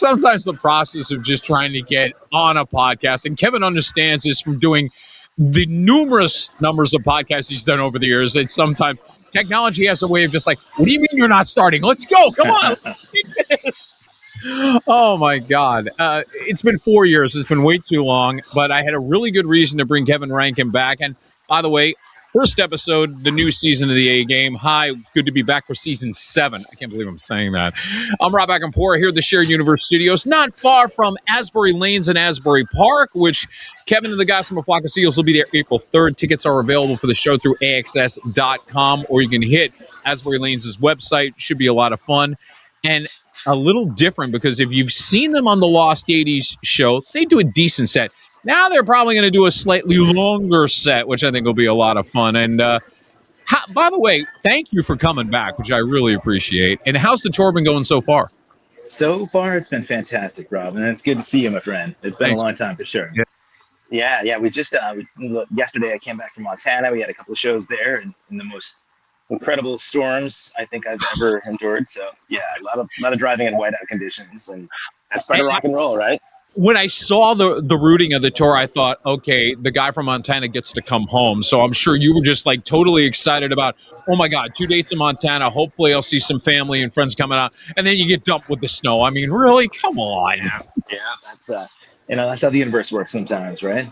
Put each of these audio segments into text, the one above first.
sometimes the process of just trying to get on a podcast, and Kevin understands this from doing the numerous numbers of podcasts he's done over the years. It's sometimes technology has a way of just like, what do you mean you're not starting? Let's go. Come on. Let's do this. Oh, my God. It's been 4 years. It's been way too long, but I had a really good reason to bring Kevin Rankin back. And by the way, first episode, the new season of the A Game. Hi, good to be back for season 7. I can't believe I'm saying that. I'm Rob Acampora here at the Shared Universe Studios, not far from Asbury Lanes and Asbury Park, which Kevin and the guys from A Flock of Seagulls will be there April 3rd. Tickets are available for the show through AXS.com, or you can hit Asbury Lanes' website. Should be a lot of fun. And a little different because if you've seen them on the Lost 80s show, they do a decent set. Now they're probably going to do a slightly longer set, which I think will be a lot of fun. And by the way, thank you for coming back, which I really appreciate. And how's the tour been going so far? So far, it's been fantastic, Rob, and it's good to see you, my friend. It's been a long time for sure. Yeah. We just yesterday I came back from Montana. We had a couple of shows there, and in the most incredible storms I think I've ever endured. So yeah, a lot of driving in whiteout conditions, and that's part of rock and roll, right? When I saw the routing of the tour, I thought, okay, the guy from Montana gets to come home. So I'm sure you were just like totally excited about, oh my God, 2 dates in Montana. Hopefully I'll see some family and friends coming out. And then you get dumped with the snow. I mean, really? Come on. Yeah, that's that's how the universe works sometimes, right?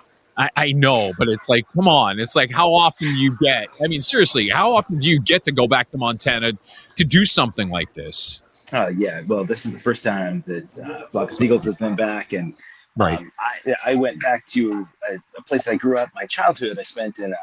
I know, but it's like, come on. It's like, how often do you get? I mean, seriously, how often do you get to go back to Montana to do something like this? Yeah, well, this is the first time that Flock of Seagulls has been back, and right. I went back to a place that I grew up. My childhood I spent in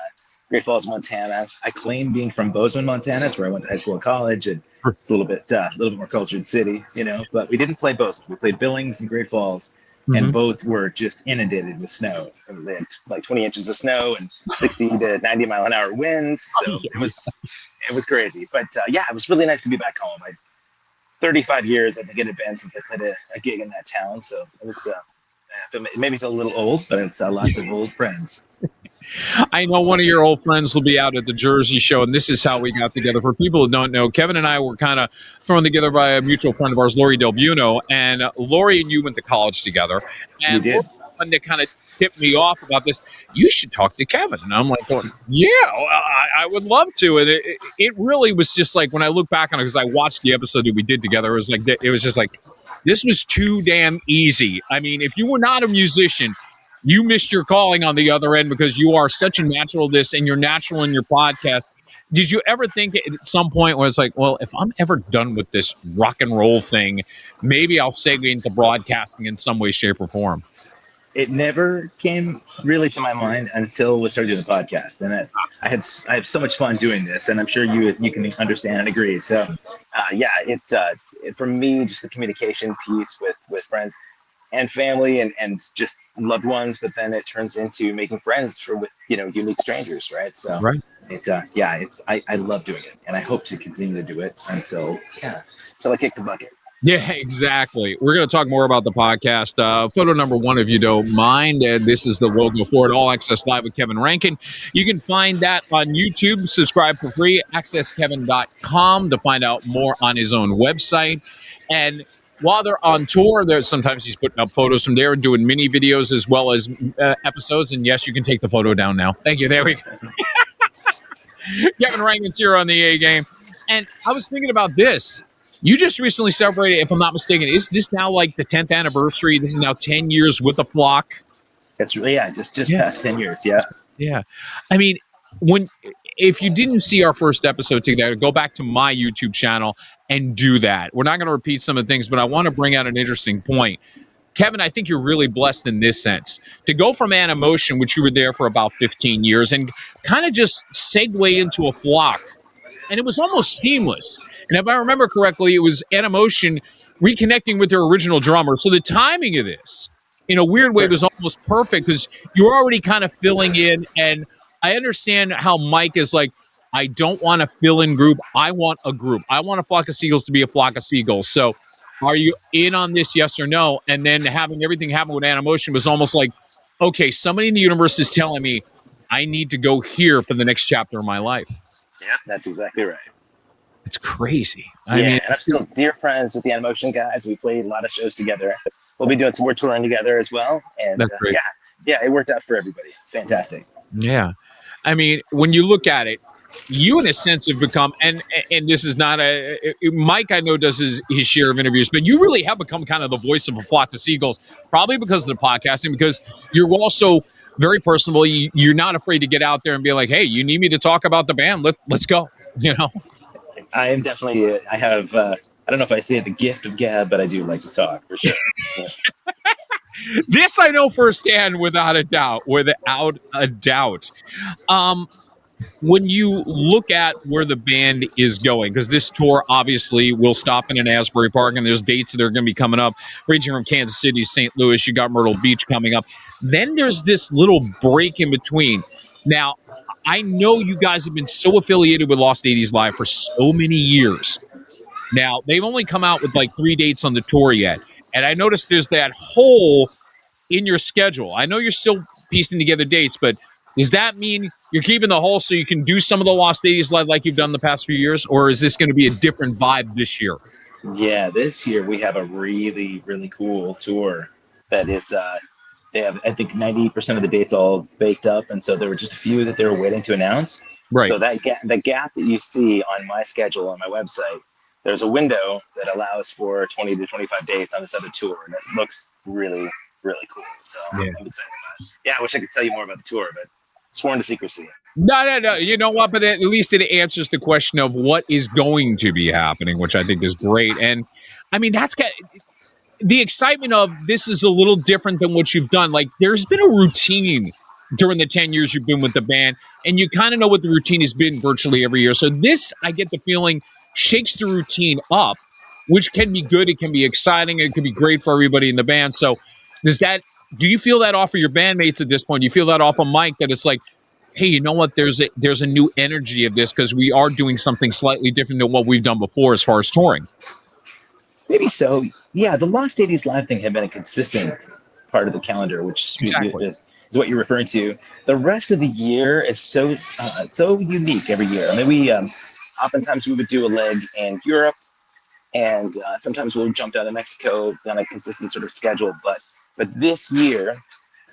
Great Falls, Montana. I claim being from Bozeman, Montana. It's where I went to high school and college, and it's a little bit more cultured city, But we didn't play Bozeman. We played Billings and Great Falls. And both were just inundated with snow. They had like 20 inches of snow and 60 to 90 mile an hour winds. So it was crazy. But it was really nice to be back home. 35 years I think it had been since I played a gig in that town. So it was it made me feel a little old, but it's lots of old friends. I know one of your old friends will be out at the Jersey show, and this is how we got together. For people who don't know, Kevin and I were kind of thrown together by a mutual friend of ours, Lori Del Buono, and Lori and you went to college together. And we did. One that kind of tipped me off about this, you should talk to Kevin. And I'm like, going, yeah, I would love to. And it really was just like, when I look back on it, because I watched the episode that we did together, it was just like, this was too damn easy. I mean, if you were not a musician, you missed your calling on the other end because you are such a natural this and you're natural in your podcast. Did you ever think at some point where it's like, well, if I'm ever done with this rock and roll thing, maybe I'll segue into broadcasting in some way, shape, or form? It never came really to my mind until we started doing the podcast. And I have so much fun doing this, and I'm sure you can understand and agree. So it's for me, just the communication piece with friends and family and just loved ones, but then it turns into making friends with unique strangers, right? So right. I love doing it, and I hope to continue to do it until I kick the bucket. Yeah, exactly. We're going to talk more about the podcast. Photo number 1, if you don't mind, and this is the logo for it, All Access Live with Kevin Rankin. You can find that on YouTube. Subscribe for free, accesskevin.com to find out more on his own website. And while they're on tour, sometimes he's putting up photos from there and doing mini videos as well as episodes. And yes, you can take the photo down now. Thank you. There we go. Kevin Rankin's here on the A Game. And I was thinking about this. You just recently celebrated, if I'm not mistaken, is this now like the 10th anniversary? This is now 10 years with The Flock. That's really, just past 10 years. Yeah. Yeah. I mean, if you didn't see our first episode together, go back to my YouTube channel and do that. We're not going to repeat some of the things, but I want to bring out an interesting point. Kevin, I think you're really blessed in this sense. To go from Animotion, which you were there for about 15 years, and kind of just segue into A Flock. And it was almost seamless. And if I remember correctly, it was Animotion reconnecting with their original drummer. So the timing of this, in a weird way, was almost perfect because you were already kind of filling in. And I understand how Mike is like, I don't want a fill-in group. I want a group. I want A Flock of Seagulls to be A Flock of Seagulls. So are you in on this, yes or no? And then having everything happen with Animotion was almost like, okay, somebody in the universe is telling me I need to go here for the next chapter of my life. Yeah, that's exactly right. It's crazy. I Yeah, mean, and I'm still dear friends with the Animation guys. We played a lot of shows together. We'll be doing some more touring together as well. And that's great. yeah, it worked out for everybody. It's fantastic. Yeah. I mean, when you look at it, you in a sense have become, and this is not Mike, I know, does his share of interviews, but you really have become kind of the voice of A Flock of Seagulls, probably because of the podcasting, because you're also very personable. You're not afraid to get out there and be like, hey, you need me to talk about the band, let's go. I am definitely, I have, I don't know if I say the gift of gab, but I do like to talk for sure. Yeah. This I know firsthand, without a doubt, when you look at where the band is going, because this tour obviously will stop in Asbury Park, and there's dates that are going to be coming up, ranging from Kansas City to St. Louis. You got Myrtle Beach coming up. Then there's this little break in between. Now, I know you guys have been so affiliated with Lost 80s Live for so many years. Now, they've only come out with like 3 dates on the tour yet. And I noticed there's that hole in your schedule. I know you're still piecing together dates, but does that mean you're keeping the hole so you can do some of the Lost 80s Live like you've done the past few years? Or is this going to be a different vibe this year? Yeah, this year we have a really, really cool tour that is, they have, I think, 90% of the dates all baked up. And so there were just a few that they were waiting to announce. Right. So the gap that you see on my schedule on my website, there's a window that allows for 20 to 25 dates on this other tour. And it looks really, really cool. So Yeah. I'm excited about it. Yeah, I wish I could tell you more about the tour, but sworn to secrecy. No. You know what? But at least it answers the question of what is going to be happening, which I think is great. And I mean, that's the excitement of this is a little different than what you've done. Like, there's been a routine during the 10 years you've been with the band, and you kind of know what the routine has been virtually every year. So this, I get the feeling, shakes the routine up, which can be good. It can be exciting. It can be great for everybody in the band. So do you feel that off of your bandmates at this point? Do you feel that off of Mike, that it's like, hey, you know what? There's a new energy of this because we are doing something slightly different than what we've done before as far as touring. Maybe so. Yeah, the Lost 80s Live thing had been a consistent part of the calendar, which Exactly. is what you're referring to. The rest of the year is so unique every year. I mean, we oftentimes we would do a leg in Europe, and sometimes we'll jump down to Mexico on a consistent sort of schedule. But this year,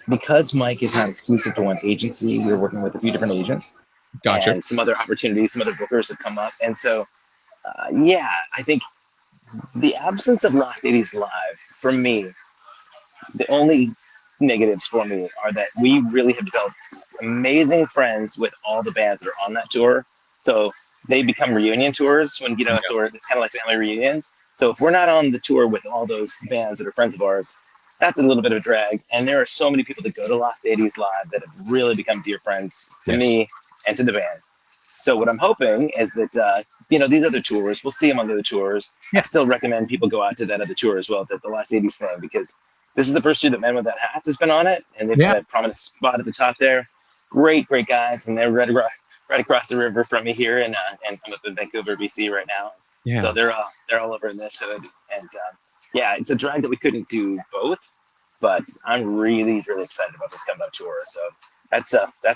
because Mike is not exclusive to one agency, we're working with a few different agents, Gotcha. and some other opportunities, some other bookers have come up, and so yeah, I think the absence of Lost 80s Live, for me, the only negatives for me are that we really have developed amazing friends with all the bands that are on that tour. So they become reunion tours when, so it's kind of like family reunions. So if we're not on the tour with all those bands that are friends of ours, that's a little bit of a drag. And there are so many people that go to Lost 80s Live that have really become dear friends to me and to the band. So what I'm hoping is that, these other tours, we'll see them on the other tours. Yeah. I still recommend people go out to that other tour as well, the Lost 80s thing, because this is the first year that Men Without Hats has been on it, and they've got a prominent spot at the top there. Great guys, and they're right across the river from me here, and I'm up in Vancouver, BC right now. Yeah. So they're all over in this hood, and it's a drag that we couldn't do both, but I'm really, really excited about this coming up tour. So that's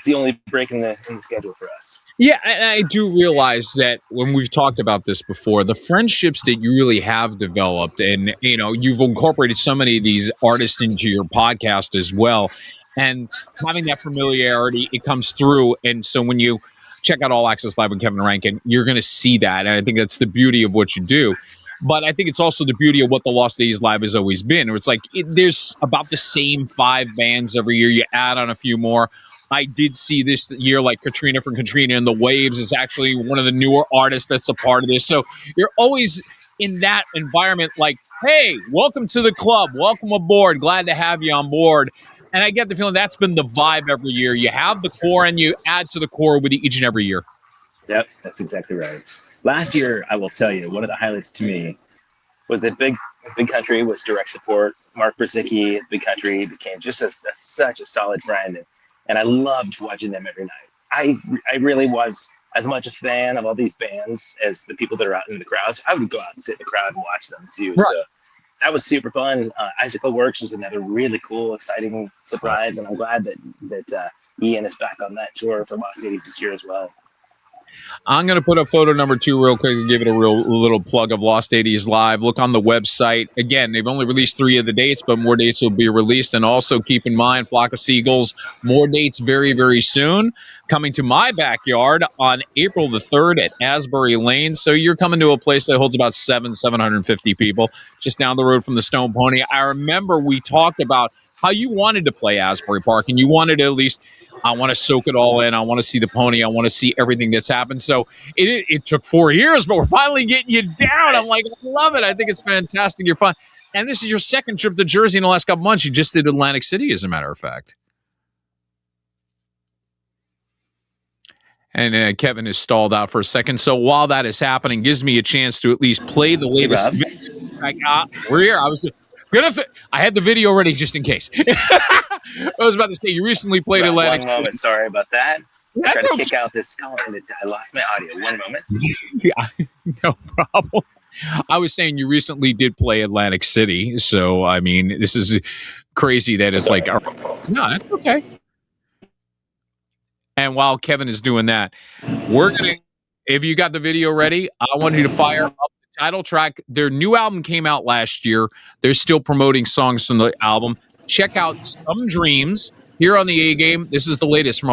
the only break in the schedule for us. Yeah, and I do realize that when we've talked about this before, the friendships that you really have developed, and you've incorporated so many of these artists into your podcast as well, and having that familiarity, it comes through. And so when you check out All Access Live with Kevin Rankin, you're going to see that, and I think that's the beauty of what you do. But I think it's also the beauty of what the Lost 80s Live has always been. It's like there's about the same 5 bands every year. You add on a few more. I did see this year, like Katrina from Katrina and the Waves is actually one of the newer artists that's a part of this. So you're always in that environment like, hey, welcome to the club. Welcome aboard. Glad to have you on board. And I get the feeling that's been the vibe every year. You have the core and you add to the core with each and every year. Yep, that's exactly right. Last year, I will tell you, one of the highlights to me was that Big Country was direct support. Mark Brzezicki at Big Country became just such a solid friend. And I loved watching them every night. I really was as much a fan of all these bands as the people that are out in the crowds. I would go out and sit in the crowd and watch them too. Right. So that was super fun. Icicle Works was another really cool, exciting surprise. And I'm glad that Ian is back on that tour for Lost 80s this year as well. I'm going to put up photo number 2 real quick and give it a little plug of Lost 80s Live. Look on the website. Again, they've only released 3 of the dates, but more dates will be released. And also keep in mind, Flock of Seagulls, more dates very, very soon. Coming to my backyard on April the 3rd at Asbury Lanes. So you're coming to a place that holds about 750 people, just down the road from the Stone Pony. I remember we talked about how you wanted to play Asbury Park, and you wanted to at least, I want to soak it all in. I want to see the pony. I want to see everything that's happened. So it took 4 years, but we're finally getting you down. I'm like, I love it. I think it's fantastic. You're fun. And this is your second trip to Jersey in the last couple months. You just did Atlantic City, as a matter of fact. And Kevin is stalled out for a second. So while that is happening, gives me a chance to at least play the latest. We're here. I had the video ready just in case. I was about to say, you recently played Atlantic City. 1 moment. Sorry about that. That's trying okay. to kick out this call and I lost my audio. 1 moment. Yeah, no problem. I was saying you recently did play Atlantic City. So, I mean, this is crazy that it's like, no, that's okay. And while Kevin is doing that, we're going to, if you got the video ready, I want you to fire up the title track. Their new album came out last year. They're still promoting songs from the album. Check out Some Dreams here on the A Game. This is the latest from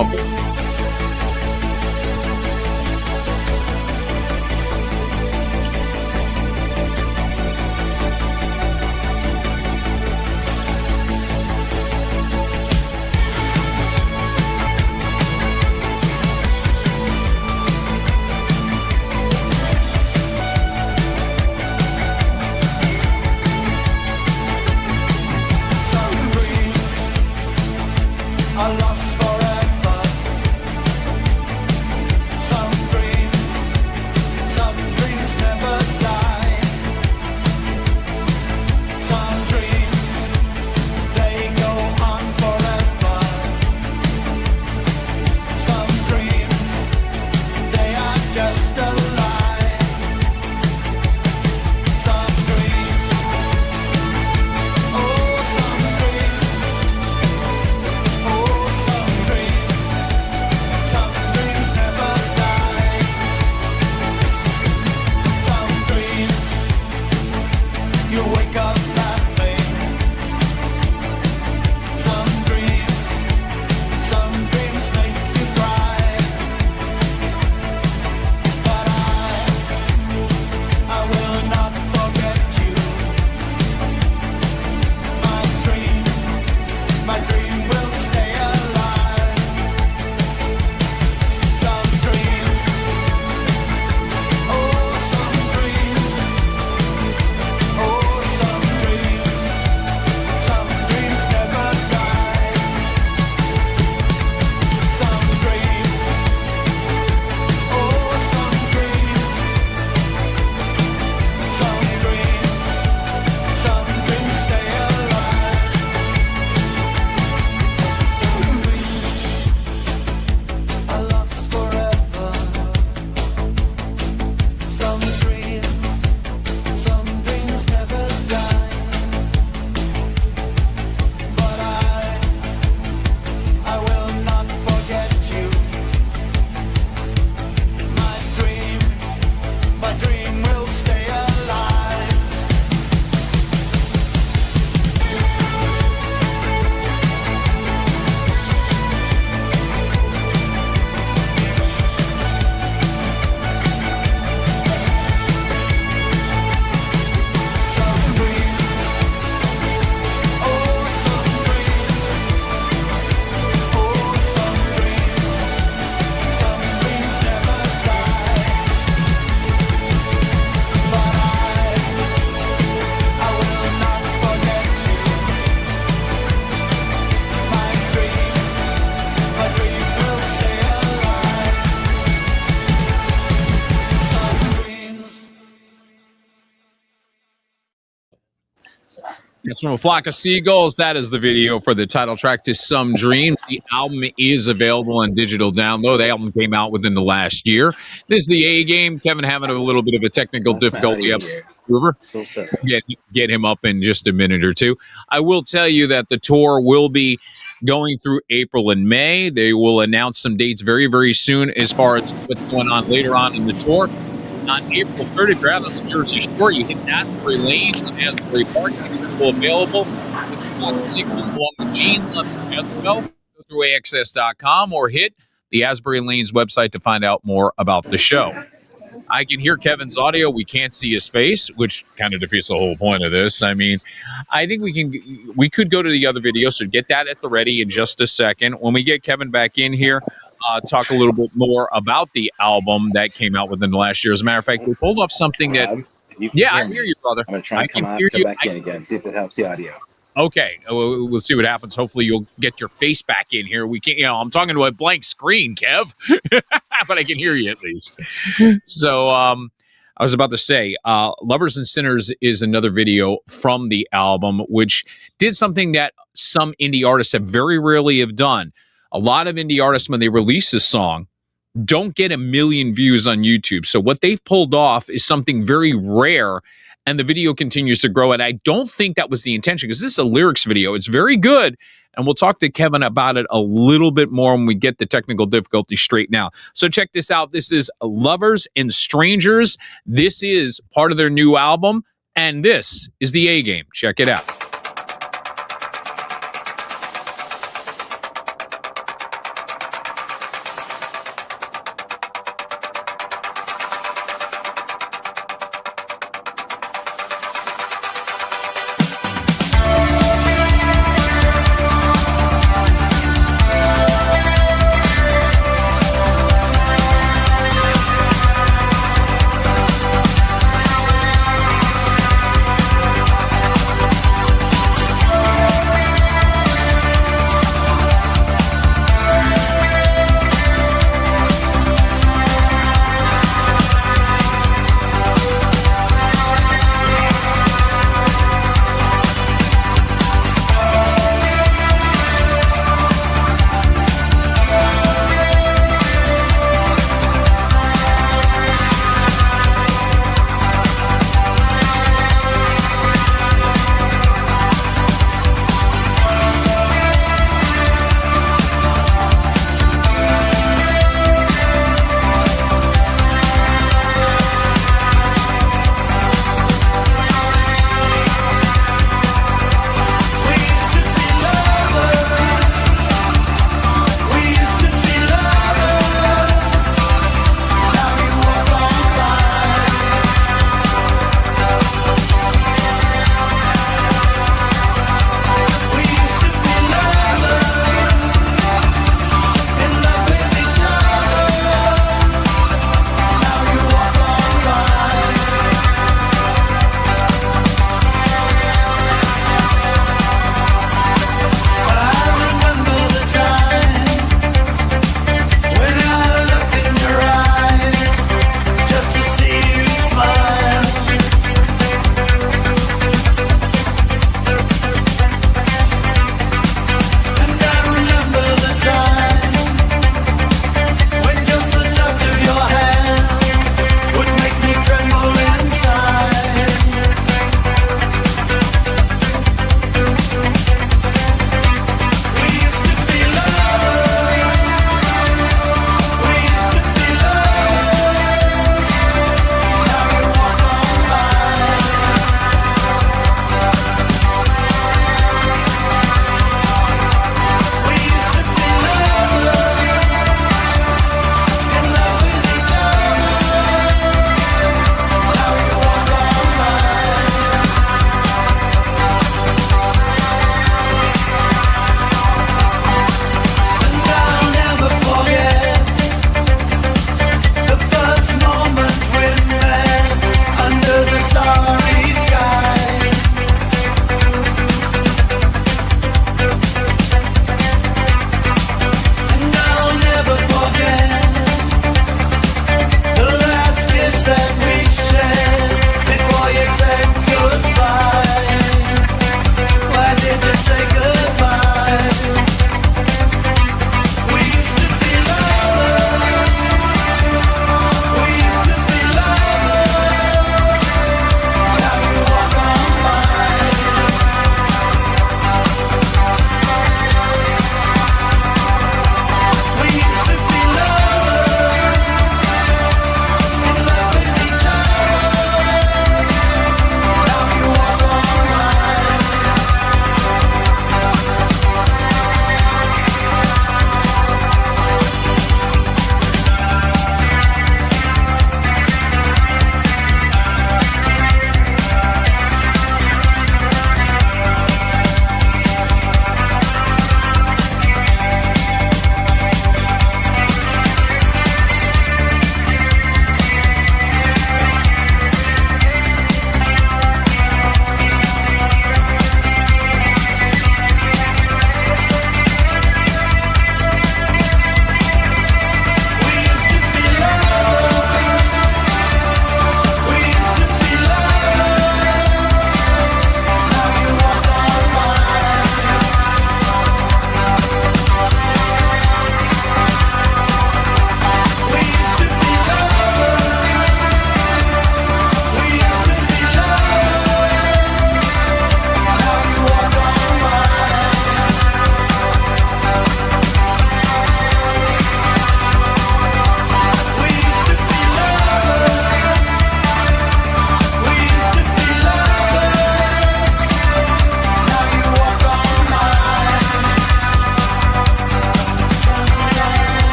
It's from A Flock of Seagulls. That is the video for the title track to Some Dreams. The album is available on digital download. The album came out within the last year. This is the A Game. Kevin having a little bit of a technical difficulty up. So sorry. Get him up in just a minute or two. I will tell you that the tour will be going through April and May. They will announce some dates very, very soon as far as what's going on later on in the tour. On April 3rd, if you're out on the Jersey Shore, you hit Asbury Lanes and Asbury Park. Tickets are still available. It's a Flock of Seagulls along with Gene Lutz as well. Go through AXS.com or hit the Asbury Lanes website to find out more about the show. I can hear Kevin's audio. We can't see his face, which kind of defeats the whole point of this. I mean, I think we could go to the other video, so get that at the ready in just a second. When we get Kevin back in here, talk a little bit more about the album that came out within the last year. As a matter of fact, we pulled off something that, I hear you, brother. I'm going to try and come back in again, see if it helps the audio. Okay, we'll see what happens. Hopefully, you'll get your face back in here. We can't, I'm talking to a blank screen, Kev, but I can hear you at least. So, I was about to say, Lovers and Sinners is another video from the album, which did something that some indie artists have very rarely have done. A lot of indie artists, when they release a song, don't get 1 million views on YouTube. So what they've pulled off is something very rare, and the video continues to grow. And I don't think that was the intention, because this is a lyrics video. It's very good, and we'll talk to Kevin about it a little bit more when we get the technical difficulty straightened out. So check this out. This is Lovers and Strangers. This is part of their new album, and this is the A Game. Check it out.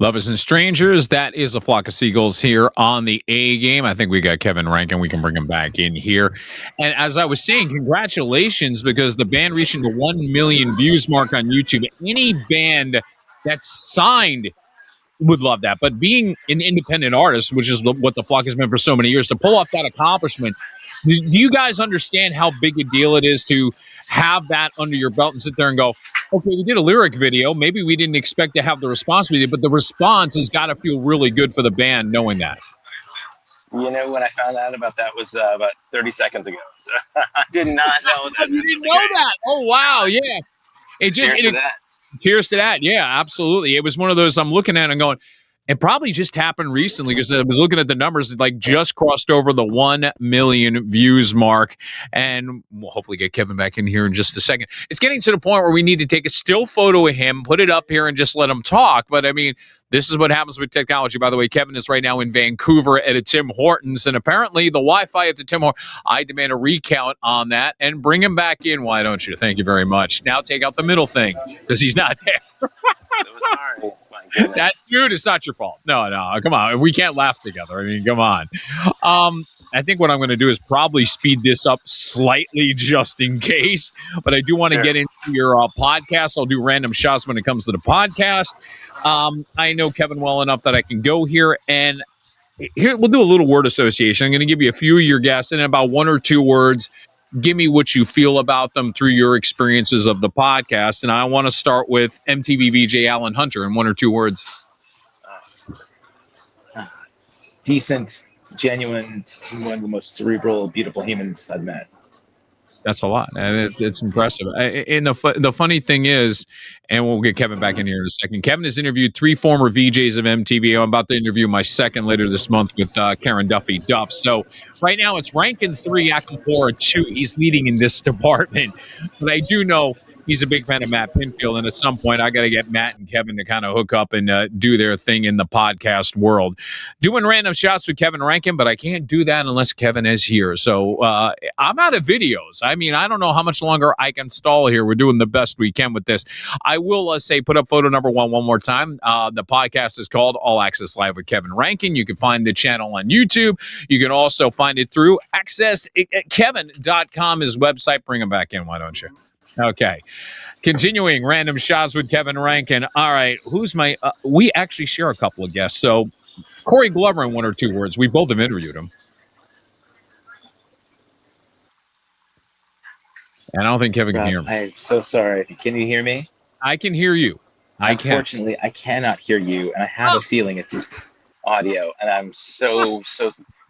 Lovers and strangers, that is A Flock of Seagulls here on the A Game. I think we got Kevin Rankin. We can bring him back in here. And as I was saying, congratulations, because the band reaching the 1 million views mark on YouTube. Any band that's signed would love that. But being an independent artist, which is what the Flock has been for so many years, to pull off that accomplishment, do you guys understand how big a deal it is to have that under your belt and sit there and go, okay, we did a lyric video. Maybe we didn't expect to have the response we did, but the response has got to feel really good for the band knowing that. You know, when I found out about that was about 30 seconds ago. So I did not know that. You didn't know that? Oh, wow. Yeah. Cheers to that. Yeah, absolutely. It was one of those I'm looking at and going, it probably just happened recently, because I was looking at the numbers. It like just crossed over the 1 million views mark, and we'll hopefully get Kevin back in here in just a second. It's getting to the point where we need to take a still photo of him, put it up here, and just let him talk. But I mean, this is what happens with technology. By the way, Kevin is right now in Vancouver at a Tim Hortons, and apparently the Wi-Fi at the Tim Hortons, I demand a recount on that and bring him back in. Why don't you? Thank you very much. Now take out the middle thing, because he's not there. So sorry. That dude, it's not your fault. No, come on. We can't laugh together. I mean, come on. I think what I'm going to do is probably speed this up slightly just in case, but I do want to get into your podcast. I'll do random shots when it comes to the podcast. I know Kevin well enough that I can go here, and here we'll do a little word association. I'm going to give you a few of your guests, and about 1 or 2 words. Give me what you feel about them through your experiences of the podcast. And I want to start with MTV VJ Alan Hunter in 1 or 2 words. Decent, genuine, one of the most cerebral, beautiful humans I've met. That's a lot, and it's impressive. And the funny thing is, and we'll get Kevin back in here in a second. Kevin has interviewed 3 former VJs of MTV. I'm about to interview my second later this month with Karen Duffy Duff. So right now it's Rankin 3, Acampora 2. He's leading in this department, but I do know he's a big fan of Matt Pinfield, and at some point I got to get Matt and Kevin to kind of hook up and do their thing in the podcast world. Doing random shots with Kevin Rankin, but I can't do that unless Kevin is here. So I'm out of videos. I mean, I don't know how much longer I can stall here. We're doing the best we can with this. I will say, put up photo number 1 more time. The podcast is called All Access Live with Kevin Rankin. You can find the channel on YouTube. You can also find it through accesskevin.com, his website. Bring him back in, why don't you? Okay. Continuing random shots with Kevin Rankin. All right. Who's my we actually share a couple of guests. So Corey Glover in 1 or 2 words. We both have interviewed him. And I don't think Kevin can hear me. I'm so sorry. Can you hear me? I can hear you. Unfortunately, I cannot hear you, and I have a feeling it's his audio. And I'm so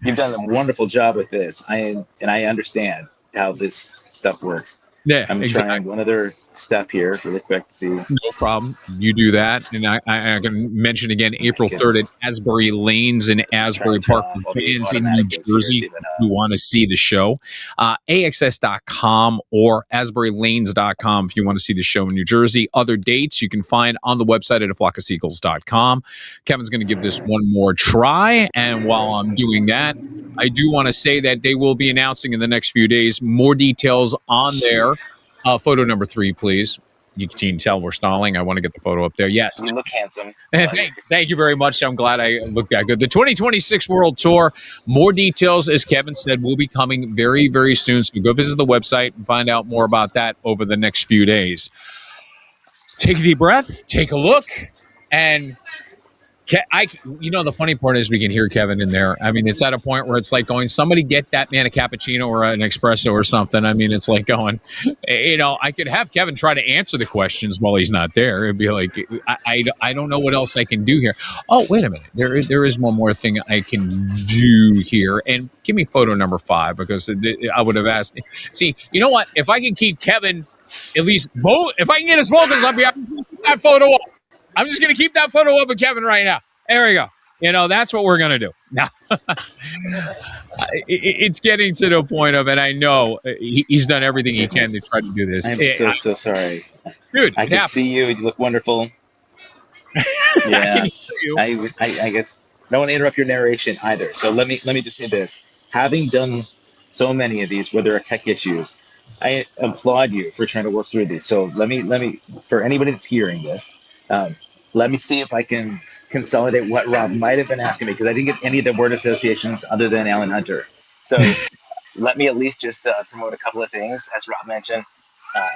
you've done a wonderful job with this. I understand how this stuff works. Yeah, I'm trying one other step here really quick to see. No problem. You do that. And I can mention again, April 3rd at Asbury Lanes in Asbury Park for fans in New Jersey who want to see the show. AXS.com or AsburyLanes.com if you want to see the show in New Jersey. Other dates you can find on the website at aflockofseagulls.com. Kevin's going to give this one more try. And while I'm doing that, I do want to say that they will be announcing in the next few days more details on there. Photo number 3, please. You can tell we're stalling. I want to get the photo up there. Yes. You look handsome. Thank you very much. I'm glad I looked that good. The 2026 World Tour. More details, as Kevin said, will be coming very, very soon. So go visit the website and find out more about that over the next few days. Take a deep breath. Take a look. And the funny part is we can hear Kevin in there. I mean, it's at a point where it's like going, somebody get that man a cappuccino or an espresso or something. I mean, it's like going, I could have Kevin try to answer the questions while he's not there. It'd be like, I don't know what else I can do here. Oh, wait a minute. There is one more thing I can do here. And give me photo number 5, because I would have asked. See, you know what? If I can keep Kevin, at least, if I can get his vocals up here, I'm just going to keep that photo up. I'm just going to keep that photo up of Kevin right now. There we go. That's what we're going to do. Now, it's getting to the point of, and I know he's done everything he can to try to do this. I'm so sorry. Dude, I can see you. You look wonderful. Yeah. I can hear you. I guess I don't want to interrupt your narration either. So let me just say this. Having done so many of these where there are tech issues, I applaud you for trying to work through these. So let me for anybody that's hearing this, let me see if I can consolidate what Rob might have been asking me, because I didn't get any of the word associations other than Alan Hunter. So let me at least just promote a couple of things. As Rob mentioned,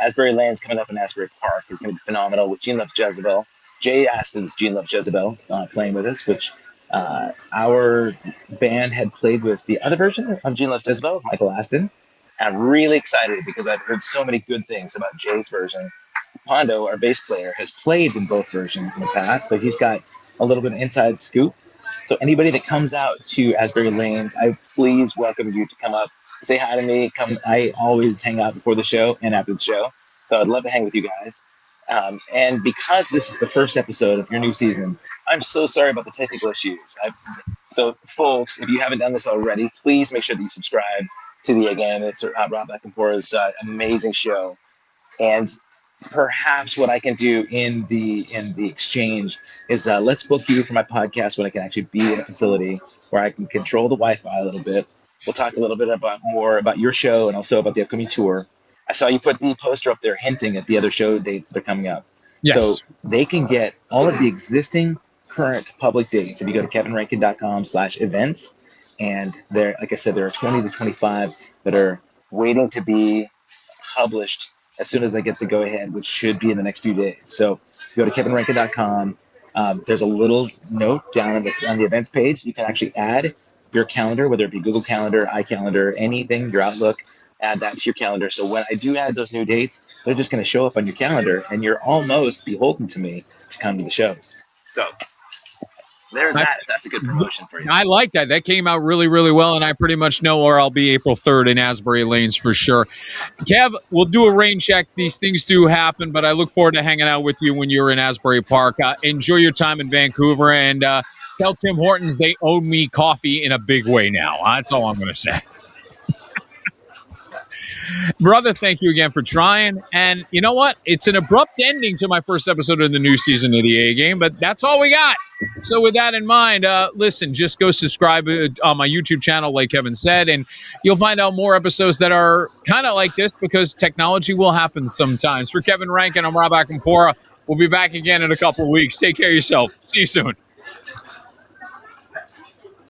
Asbury Lanes coming up in Asbury Park is going to be phenomenal with Gene Loves Jezebel. Jay Aston's Gene Loves Jezebel playing with us, which our band had played with the other version of Gene Loves Jezebel, Michael Aston. I'm really excited because I've heard so many good things about Jay's version. Pondo, our bass player, has played in both versions in the past, so he's got a little bit of inside scoop. So anybody that comes out to Asbury Lanes, I please welcome you to come up, say hi to me. Come, I always hang out before the show and after the show, so I'd love to hang with you guys. And because this is the first episode of your new season, I'm so sorry about the technical issues. So, folks, if you haven't done this already, please make sure that you subscribe to the Again. It's Rob Acampaura's amazing show, and perhaps what I can do in the exchange is let's book you for my podcast when I can actually be in a facility where I can control the Wi-Fi a little bit. We'll talk a little bit more about your show and also about the upcoming tour. I saw you put the poster up there hinting at the other show dates that are coming up. Yes. So they can get all of the existing current public dates if you go to kevinrankin.com/events. And there, like I said, there are 20 to 25 that are waiting to be published as soon as I get the go ahead, which should be in the next few days. So go to kevinrankin.com. There's a little note down on the events page. You can actually add your calendar, whether it be Google Calendar, iCalendar, anything, your Outlook, add that to your calendar. So when I do add those new dates, they're just going to show up on your calendar, and you're almost beholden to me to come to the shows. So there's that. That's a good promotion for you. I like that. That came out really, really well, and I pretty much know where I'll be April 3rd in Asbury Lanes for sure. Kev, we'll do a rain check. These things do happen, but I look forward to hanging out with you when you're in Asbury Park. Enjoy your time in Vancouver, and tell Tim Hortons they owe me coffee in a big way now. That's all I'm going to say. Brother, thank you again for trying. And you know what? It's an abrupt ending to my first episode of the new season of the A Game, but that's all we got. So with that in mind, listen, just go subscribe on my YouTube channel, like Kevin said, and you'll find out more episodes that are kind of like this because technology will happen sometimes. For Kevin Rankin, I'm Rob Acampora. We'll be back again in a couple of weeks. Take care of yourself. See you soon.